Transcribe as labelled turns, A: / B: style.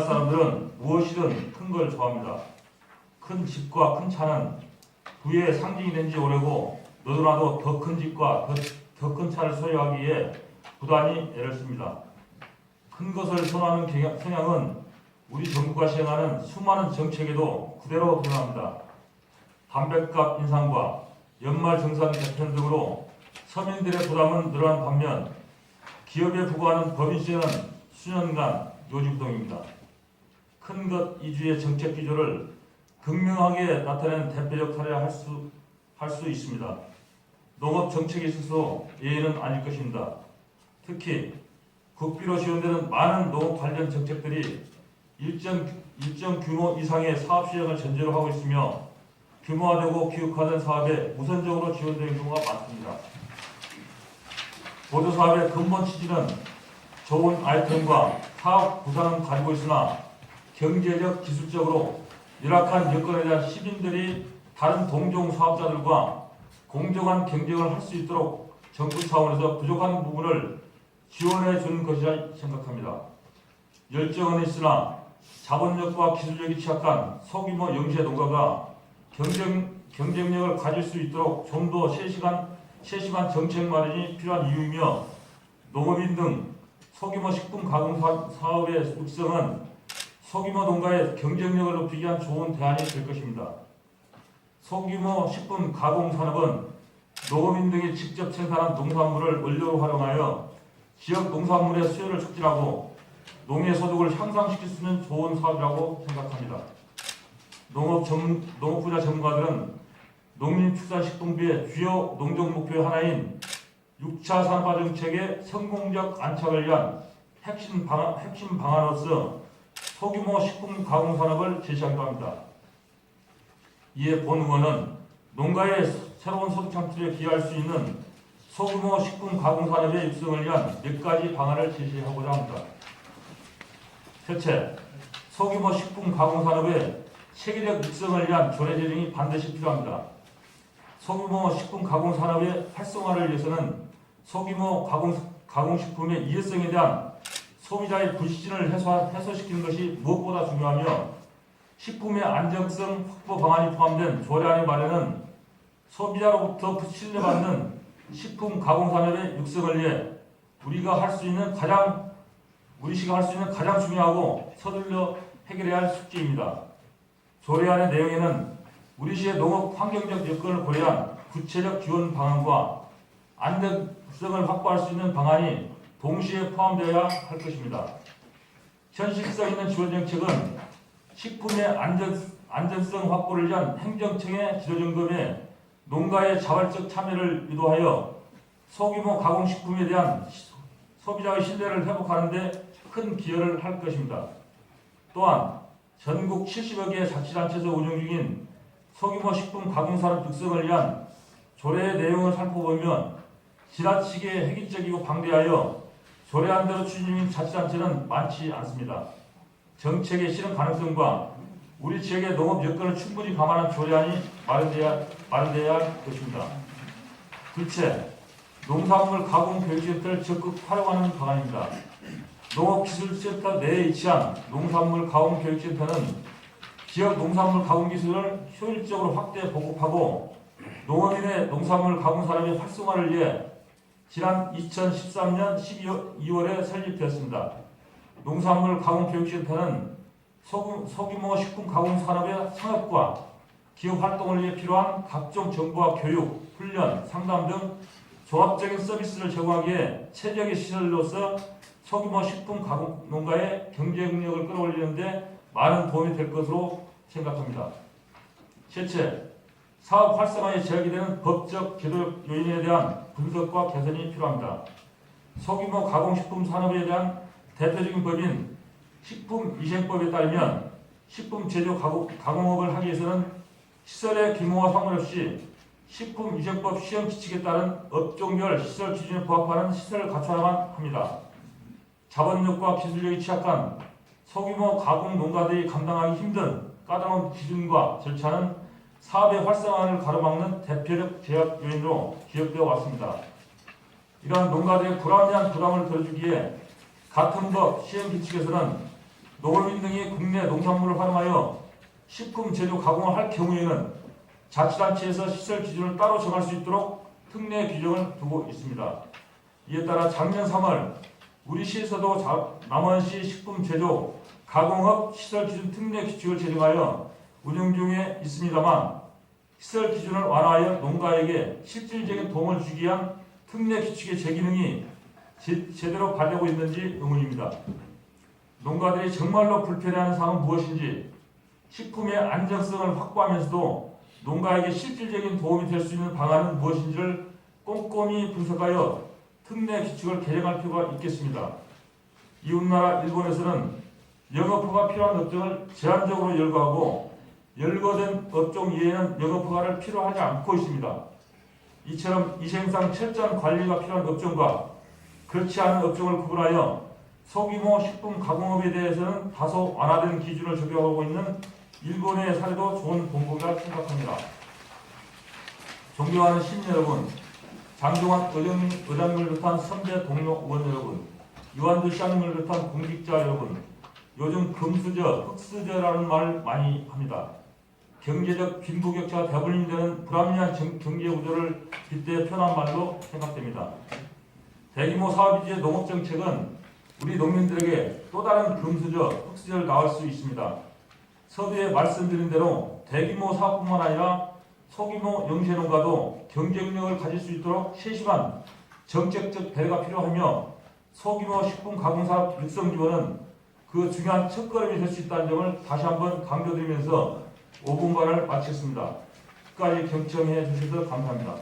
A: 사람들은 무엇이든 큰 걸 좋아합니다. 큰 집과 큰 차는 부의 상징이 된 지 오래고 너도나도 더 큰 집과 더 큰 차를 소유하기 위해 부단히 애를 씁니다. 큰 것을 선호하는 성향은 우리 정부가 시행하는 수많은 정책에도 그대로 드러납니다. 담뱃값 인상과 연말정산 개편 등으로 서민들의 부담은 늘어난 반면 기업에 부과하는 법인세는 수년간 요지부동입니다. 큰 것 이주의 정책 기조를 극명하게 나타낸 대표적 사례라 할 수 있습니다. 농업 정책에 있어서 예외는 아닐 것입니다. 특히 국비로 지원되는 많은 농업 관련 정책들이 일정 규모 이상의 사업 시행을 전제로 하고 있으며 규모화되고 기획화된 사업에 우선적으로 지원되는 경우가 많습니다. 보조사업의 근본 취지는 좋은 아이템과 사업 구상은 가지고 있으나 경제적, 기술적으로 열악한 여건에 대한 시민들이 다른 동종 사업자들과 공정한 경쟁을 할 수 있도록 정부 차원에서 부족한 부분을 지원해 주는 것이라 생각합니다. 열정은 있으나 자본력과 기술력이 취약한 소규모 영세 농가가 경쟁력을 가질 수 있도록 좀 더 세심한 정책 마련이 필요한 이유이며 농업인 등 소규모 식품 가공 사업의 육성은 소규모 농가의 경쟁력을 높이기 위한 좋은 대안이 될 것입니다. 소규모 식품 가공 산업은 농업인 등이 직접 생산한 농산물을 원료로 활용하여 지역 농산물의 수요를 촉진하고 농의 소득을 향상시킬 수 있는 좋은 사업이라고 생각합니다. 농업 분야 전문가들은 농림축산식품부의 주요 농정 목표의 하나인 6차 산업화 정책의 성공적 안착을 위한 핵심 방안으로서 소규모 식품 가공 산업을 제시하기도 합니다. 이에 본 의원은 농가의 새로운 소득 창출에 기여할 수 있는 소규모 식품 가공 산업의 육성을 위한 몇 가지 방안을 제시하고자 합니다. 첫째, 소규모 식품 가공 산업의 체계적 육성을 위한 조례 제정이 반드시 필요합니다. 소규모 식품 가공 산업의 활성화를 위해서는 소규모 가공식품의 이해성에 대한 소비자의 불신을 해소시키는 것이 무엇보다 중요하며 식품의 안정성 확보 방안이 포함된 조례안의 마련은 소비자로부터 신뢰받는 식품 가공 산업의 육성을 위해 우리시가 할 수 있는 가장 중요하고 서둘러 해결해야 할 숙제입니다. 조례안의 내용에는 우리시의 농업 환경적 여건을 고려한 구체적 지원 방안과 안정성을 확보할 수 있는 방안이 동시에 포함되어야 할 것입니다. 현실성 있는 지원 정책은 식품의 안전성 확보를 위한 행정청의 지도점검에 농가의 자발적 참여를 유도하여 소규모 가공식품에 대한 소비자의 신뢰를 회복하는 데 큰 기여를 할 것입니다. 또한 전국 70여 개 자치단체에서 운영 중인 소규모 식품 가공산업 육성을 위한 조례의 내용을 살펴보면 지나치게 획일적이고 방대하여 조례안대로 추진 중인 자치단체는 많지 않습니다. 정책의 실현 가능성과 우리 지역의 농업 여건을 충분히 감안한 조례안이 마련돼야 할 것입니다. 둘째, 농산물 가공 교육센터를 적극 활용하는 방안입니다. 농업기술센터 내에 위치한 농산물 가공 교육센터는 지역 농산물 가공 기술을 효율적으로 확대 보급하고 농업인의 농산물 가공 산업의 활성화를 위해 지난 2013년 12월에 설립되었습니다. 농산물 가공 교육센터는 소규모 식품 가공 산업의 창업과 기업 활동을 위해 필요한 각종 정보와 교육, 훈련, 상담 등 종합적인 서비스를 제공하기에 최적의 시설로서 소규모 식품 가공 농가의 경쟁력을 끌어올리는 데 많은 도움이 될 것으로 생각합니다. 셋째, 사업 활성화에 제약이 되는 법적 제도적 요인에 대한 분석과 개선이 필요합니다. 소규모 가공식품 산업에 대한 대표적인 법인 식품위생법에 따르면 식품 제조 가공업을 하기 위해서는 시설의 규모와 상관없이 식품위생법 시행 규칙에 따른 업종별 시설 기준에 부합하는 시설을 갖춰야만 합니다. 자본력과 기술력이 취약한 소규모 가공 농가들이 감당하기 힘든 까다로운 기준과 절차는 사업의 활성화를 가로막는 대표적 제약 요인으로 기억되어 왔습니다. 이러한 농가들의 불합리한 부담을 덜어주기에 같은 법 시행 규칙에서는 농업인 등이 국내 농산물을 활용하여 식품 제조 가공을 할 경우에는 자치단체에서 시설 기준을 따로 정할 수 있도록 특례 규정을 두고 있습니다. 이에 따라 작년 3월 우리 시에서도 남원시 식품 제조 가공업 시설 기준 특례 규칙을 제정하여 운영 중에 있습니다만 시설 기준을 완화하여 농가에게 실질적인 도움을 주기 위한 특례 규칙의 제기능이 제대로 발휘하고 있는지 의문입니다. 농가들이 정말로 불편해하는 사항은 무엇인지 식품의 안정성을 확보하면서도 농가에게 실질적인 도움이 될 수 있는 방안은 무엇인지를 꼼꼼히 분석하여 특례 규칙을 개정할 필요가 있겠습니다. 이웃나라 일본에서는 영업허가 필요한 업종을 제한적으로 열거하고 열거된 업종 이외에는 영업허가를 필요하지 않고 있습니다. 이처럼 이생상 철저한 관리가 필요한 업종과 그렇지 않은 업종을 구분하여 소규모 식품 가공업에 대해서는 다소 완화된 기준을 적용하고 있는 일본의 사례도 좋은 본보기라 생각합니다. 존경하는 시민 여러분, 장종환 의장님을 비롯한 선배 동료 의원 여러분, 유한두 시장님을 비롯한 공직자 여러분, 요즘 금수저, 흑수저라는 말 많이 합니다. 경제적 빈부격차가 대분림되는 불합리한 경제 구조를 빗대어 표현한 말로 생각됩니다. 대규모 사업 위주의 농업 정책은 우리 농민들에게 또 다른 금수저, 흑수저를 낳을 수 있습니다. 서두에 말씀드린 대로 대규모 사업뿐만 아니라 소규모 영세농가도 경쟁력을 가질 수 있도록 세심한 정책적 배려가 필요하며 소규모 식품 가공사업 육성 지원은 그 중요한 첫걸음이 될 수 있다는 점을 다시 한번 강조드리면서 5분간을 마치겠습니다. 끝까지 경청해 주셔서 감사합니다.